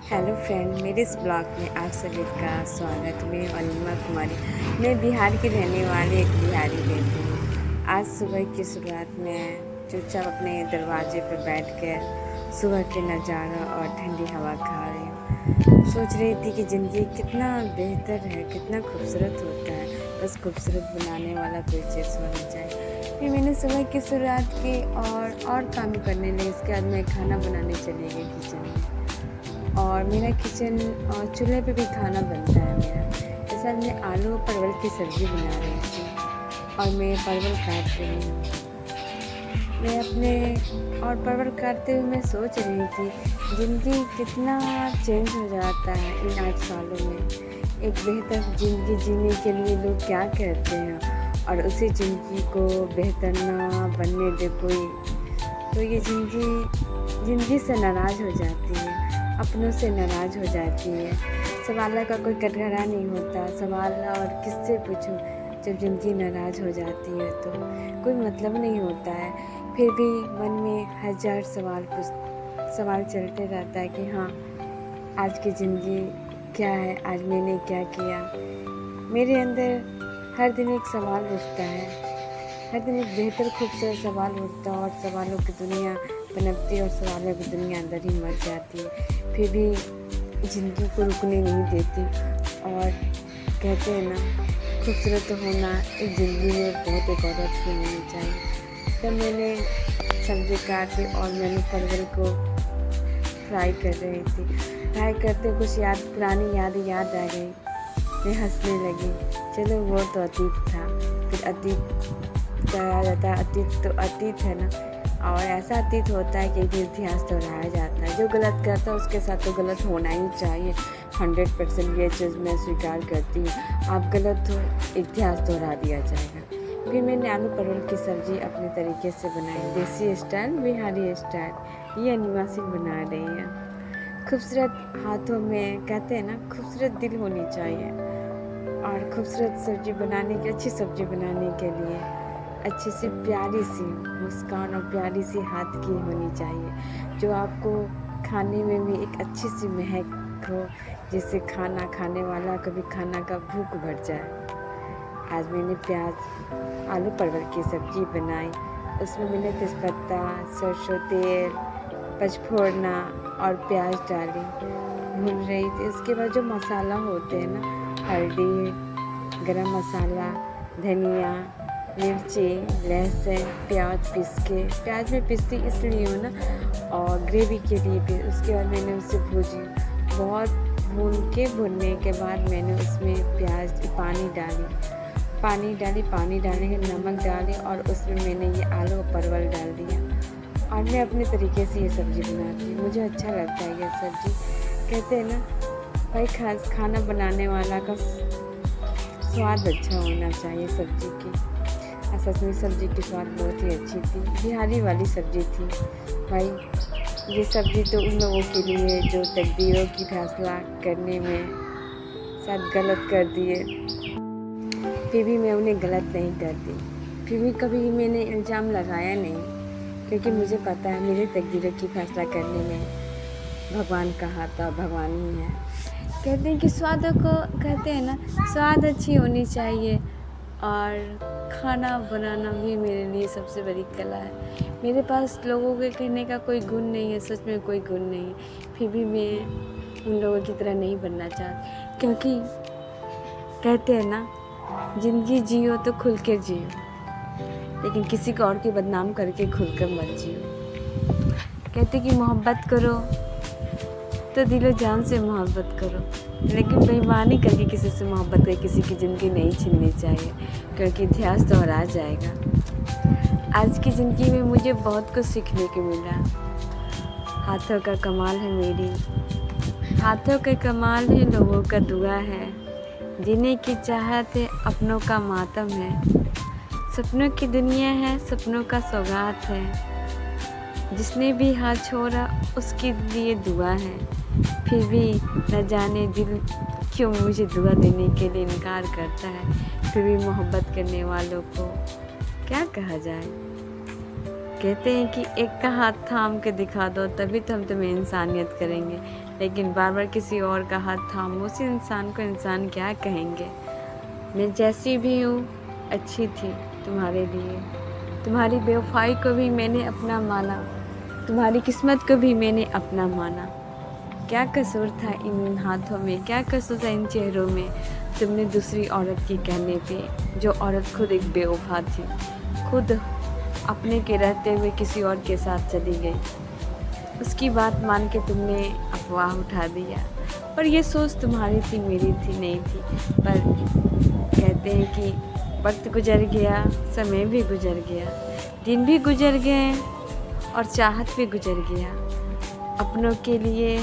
Hello friend, मेरे इस blog में आप सभी का स्वागत। मैं अनिमा कुमारी, मैं बिहार की रहने वाली एक बिहारी बेटी हूँ। आज सुबह की शुरुआत में चुपचाप अपने दरवाजे पर बैठ कर सुबह के नज़ारा और ठंडी हवा खा रही हूँ। सोच रही थी कि ज़िंदगी कितना बेहतर है, कितना खूबसूरत होता है, बस खूबसूरत बनाने वाला कोई चीज़ होना चाहिए। फिर मैंने सुबह की शुरुआत की और काम करने लगी। इसके बाद मैं खाना बनाने चली गई किचन में, और मेरा किचन और चूल्हे पे भी खाना बनता है मेरा। इस साथ मैं आलू और परवल की सब्ज़ी बना रही थी और मैं परवल काट रही हूँ। मैं अपने और परवल काटते हुए मैं सोच रही थी ज़िंदगी कितना चेंज हो जाता है इन 8 सालों में। एक बेहतर ज़िंदगी जीने के लिए लोग क्या करते हैं, और उसी ज़िंदगी को बेहतर ना बनने दे कोई, तो ये ज़िंदगी से नाराज़ हो जाती है, अपनों से नाराज़ हो जाती है। सवाल का कोई कटघरा नहीं होता, सवाल और किससे पूछूं। जब ज़िंदगी नाराज़ हो जाती है तो कोई मतलब नहीं होता है। फिर भी मन में हज़ार सवाल चलते रहता है कि हाँ, आज की ज़िंदगी क्या है, आज मैंने क्या किया। मेरे अंदर हर दिन एक सवाल उठता है, हर दिन एक बेहतर खूबसूरत सवाल उठता है, और सवालों की दुनिया पनपती है और सवालों की दुनिया अंदर ही मर जाती है। फिर भी ज़िंदगी को रुकने नहीं देती। और कहते हैं ना, खूबसूरत होना एक ज़िंदगी में बहुत एक औरत की होनी चाहिए। तब मैंने सब्ज़ी काटी और मैंने परवल को फ्राई कर रही थी। फ्राई करते कुछ पुरानी याद आ गई। मैं हंसने लगी। चलो, वो तो अतीत था। फिर अतीत कहा जाता है, अतीत तो अतीत है ना। और ऐसा अतीत होता है कि एक इतिहास दोहराया जाता है। जो गलत करता है उसके साथ तो गलत होना ही चाहिए। 100% ये चीज़ मैं स्वीकार करती हूँ। आप गलत हो, इतिहास दोहरा दिया जाएगा। फिर मैंने आलू परवल की सब्ज़ी अपने तरीके से बनाई, देसी स्टाइल, बिहारी स्टाइल। ये निवासी बना रही है। खूबसूरत हाथों में, कहते हैं ना, खूबसूरत दिल होनी चाहिए। और खूबसूरत सब्ज़ी बनाने की, अच्छी सब्ज़ी बनाने के लिए अच्छी सी प्यारी सी मुस्कान और प्यारी सी हाथ की होनी चाहिए, जो आपको खाने में भी एक अच्छी सी महक हो, जिससे खाना खाने वाला कभी खाना का भूख भर जाए। आज मैंने आलू परवल की सब्ज़ी बनाई। उसमें मैंने तेज़पत्ता, सरसों तेल, पचफोड़ना और प्याज डाली, भून रही थी। उसके बाद जो मसाला होते हैं ना, हल्दी, गरम मसाला, धनिया, मिर्ची, लहसुन, प्याज में पीसती इसलिए हूँ ना, और ग्रेवी के लिए भी। उसके बाद मैंने उसे भूजी, बहुत भूनने के बाद मैंने उसमें पानी डालने के नमक डाली, और उसमें मैंने ये आलू और परवल डाल दिया। और मैं अपने तरीके से ये सब्ज़ी बनाती हूँ, मुझे अच्छा लगता है ये सब्ज़ी। कहते हैं ना भाई, खास खाना बनाने वाला का स्वाद अच्छा होना चाहिए सब्ज़ी की। और सच में सब्ज़ी की स्वाद बहुत ही अच्छी थी, बिहारी वाली सब्ज़ी थी। भाई, ये सब्ज़ी तो उन लोगों के लिए जो तकदीरों की फैसला करने में शायद गलत कर दिए, फिर भी मैं उन्हें गलत नहीं करती। फिर भी कभी मैंने इल्ज़ाम लगाया नहीं, क्योंकि मुझे पता है मेरे तकदीरों की फैसला करने में भगवान का हाथ, और भगवान ही है। कहते हैं कि कहते हैं ना, स्वाद अच्छी होनी चाहिए। और खाना बनाना भी मेरे लिए सबसे बड़ी कला है। मेरे पास लोगों के कहने का कोई गुण नहीं है, सच में कोई गुण नहीं है। फिर भी मैं उन लोगों की तरह नहीं बनना चाहती, क्योंकि कहते हैं ना, ज़िंदगी जियो तो खुल के जियो, लेकिन किसी को और की बदनाम करके खुल कर मत जियो। कहते कि मोहब्बत करो तो दिलो जान से मोहब्बत करो, लेकिन बेईमानी करके किसी से मोहब्बत करके किसी की ज़िंदगी नहीं छीननी चाहिए, क्योंकि इतिहास दोहरा जाएगा। आज की ज़िंदगी में मुझे बहुत कुछ सीखने को मिला। हाथों का कमाल है मेरी, हाथों का कमाल है, लोगों का दुआ है, जीने की चाहत है, अपनों का मातम है, सपनों की दुनिया है, सपनों का सौगात है, जिसने भी हाथ छोड़ा उसके लिए दुआ है। फिर भी न जाने दिल क्यों मुझे दुआ देने के लिए इनकार करता है। फिर भी मोहब्बत करने वालों को क्या कहा जाए। कहते हैं कि एक का हाथ थाम के दिखा दो, तभी तो हम तुम्हें इंसानियत करेंगे। लेकिन बार बार किसी और का हाथ थामो, उस इंसान को इंसान क्या कहेंगे। मैं जैसी भी हूँ अच्छी थी तुम्हारे लिए, तुम्हारी बेवफाई को भी मैंने अपना माना, तुम्हारी किस्मत को भी मैंने अपना माना। क्या कसूर था इन हाथों में, क्या कसूर था इन चेहरों में, तुमने दूसरी औरत के कहने पे, जो औरत खुद एक बेवफा थी, खुद अपने के रहते हुए किसी और के साथ चली गई, उसकी बात मान के तुमने अफवाह उठा दिया। पर ये सोच तुम्हारी थी, मेरी थी नहीं थी। पर कहते हैं कि वक्त गुजर गया, समय भी गुजर गया, दिन भी गुजर गए और चाहत भी गुजर गया। अपनों के लिए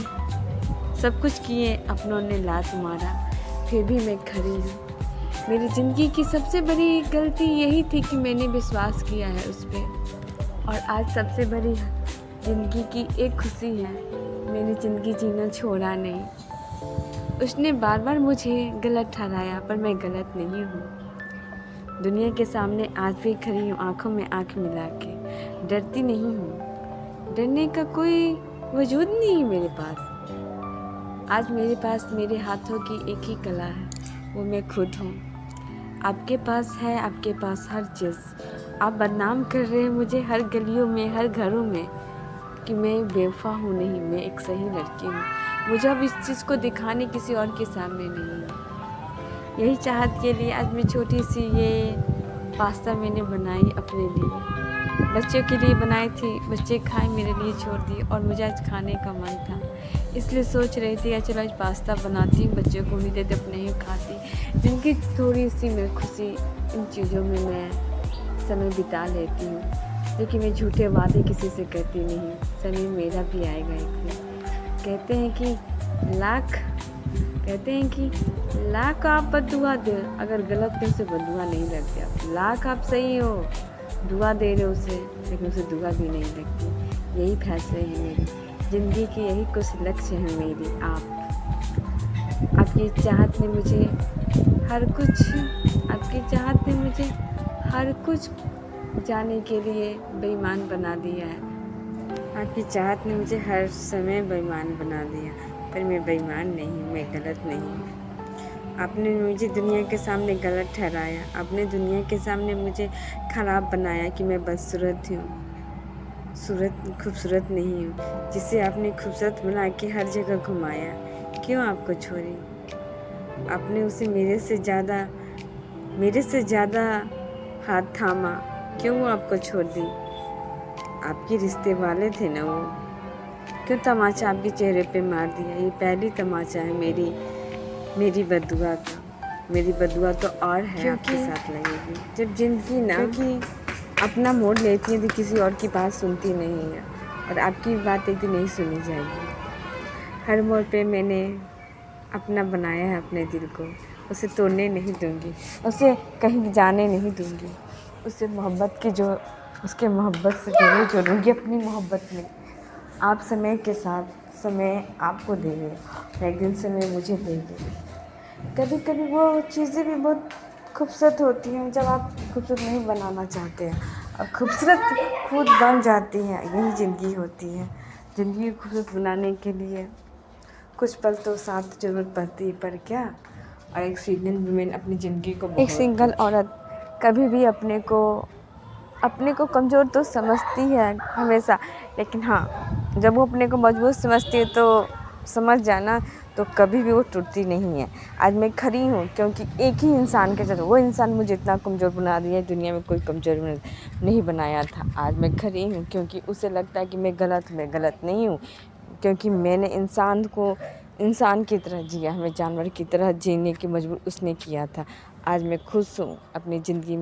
सब कुछ किए, अपनों ने लात मारा, फिर भी मैं खड़ी हूँ। मेरी ज़िंदगी की सबसे बड़ी गलती यही थी कि मैंने विश्वास किया है उस पर। और आज सबसे बड़ी ज़िंदगी की एक खुशी है, मेरी ज़िंदगी जीना छोड़ा नहीं। उसने बार बार मुझे गलत ठहराया, पर मैं गलत नहीं हूँ। दुनिया के सामने आज भी खड़ी हूँ, आँखों में आँख मिला के, डरती नहीं हूँ। डरने का कोई वजूद नहीं है मेरे पास। आज मेरे पास मेरे हाथों की एक ही कला है, वो मैं खुद हूँ। आपके पास है, आपके पास हर चीज़। आप बदनाम कर रहे हैं मुझे हर गलियों में, हर घरों में, कि मैं बेवफा हूँ। नहीं, मैं एक सही लड़की हूँ। मुझे अब इस चीज़ को दिखाने किसी और के सामने नहीं है। यही चाहत के लिए आज मैं छोटी सी ये पास्ता मैंने बनाई अपने लिए, बच्चों के लिए बनाई थी, बच्चे खाए, मेरे लिए छोड़ दी। और मुझे आज खाने का मन था, इसलिए सोच रही थी चलो आज पास्ता बनाती हूँ, बच्चों को भी देते, अपने ही खाती। जिनकी थोड़ी सी मैं खुशी इन चीज़ों में मैं समय बिता लेती हूँ, लेकिन मैं झूठे वादे किसी से करती नहीं। समय मेरा भी आएगा एक दिन। कहते हैं कि लाख आप बददुआ दे, अगर गलत नहीं से बददुआ नहीं लगती। आप लाख आप सही हो, दुआ दे रहे हो उसे, लेकिन उसे दुआ भी नहीं लगती। यही फैसले हैं मेरी ज़िंदगी के, यही कुछ लक्ष्य हैं मेरी। आपकी चाहत ने मुझे हर कुछ जाने के लिए बेईमान बना दिया है। आपकी चाहत ने मुझे हर समय बेईमान बना दिया, पर मैं बेईमान नहीं हूँ, मैं गलत नहीं हूँ। आपने मुझे दुनिया के सामने गलत ठहराया, आपने दुनिया के सामने मुझे ख़राब बनाया कि मैं बदसूरत हूँ, खूबसूरत नहीं हूँ। जिसे आपने खूबसूरत बना के हर जगह घुमाया, क्यों आपको छोड़ी? आपने उसे मेरे से ज़्यादा हाथ थामा, क्यों वो आपको छोड़ दी? आपके रिश्ते वाले थे ना वो, क्यों तमाचा आपके चेहरे पे मार दिया? ये पहली तमाचा है मेरी बद्दुआ का। मेरी बद्दुआ तो और है आपके साथ लगेगी। जब ज़िंदगी ना अपना मोड़ लेती है तो किसी और की बात सुनती नहीं है, और आपकी बात एक दिन नहीं सुनी जाएगी। हर मोड़ पे मैंने अपना बनाया है अपने दिल को, उसे तोड़ने नहीं दूँगी, उसे कहीं जाने नहीं दूँगी। उससे मोहब्बत की जो उसके मोहब्बत से ज़रूर जोड़ूँगी अपनी मोहब्बत में। आप समय के साथ समय आपको देंगे, एक दिन समय मुझे देंगे। कभी कभी वो चीज़ें भी बहुत खूबसूरत होती हैं जब आप खूबसूरत नहीं बनाना चाहते हैं, और खूबसूरत खुद बन जाती हैं। यही ज़िंदगी होती है। ज़िंदगी को खूबसूरत बनाने के लिए कुछ पल तो साथ ज़रूरत पड़ती है, पर क्या। और एक सिंगल वुमेन अपनी ज़िंदगी को एक सिंगल औरत कभी भी अपने को कमज़ोर तो समझती है हमेशा, लेकिन हाँ, जब वो अपने को मजबूत समझती है तो समझ जाना, तो कभी भी वो टूटती नहीं है। आज मैं खड़ी हूँ क्योंकि एक ही इंसान के साथ, वो इंसान मुझे इतना कमज़ोर बना दिया, दुनिया में कोई कमज़ोर नहीं बनाया था। आज मैं खड़ी हूँ क्योंकि उसे लगता है कि मैं गलत नहीं हूँ, क्योंकि मैंने इंसान की तरह जिया, हमें जानवर की तरह जीने की मजबूर उसने किया था। आज मैं खुश हूँ अपनी ज़िंदगी में।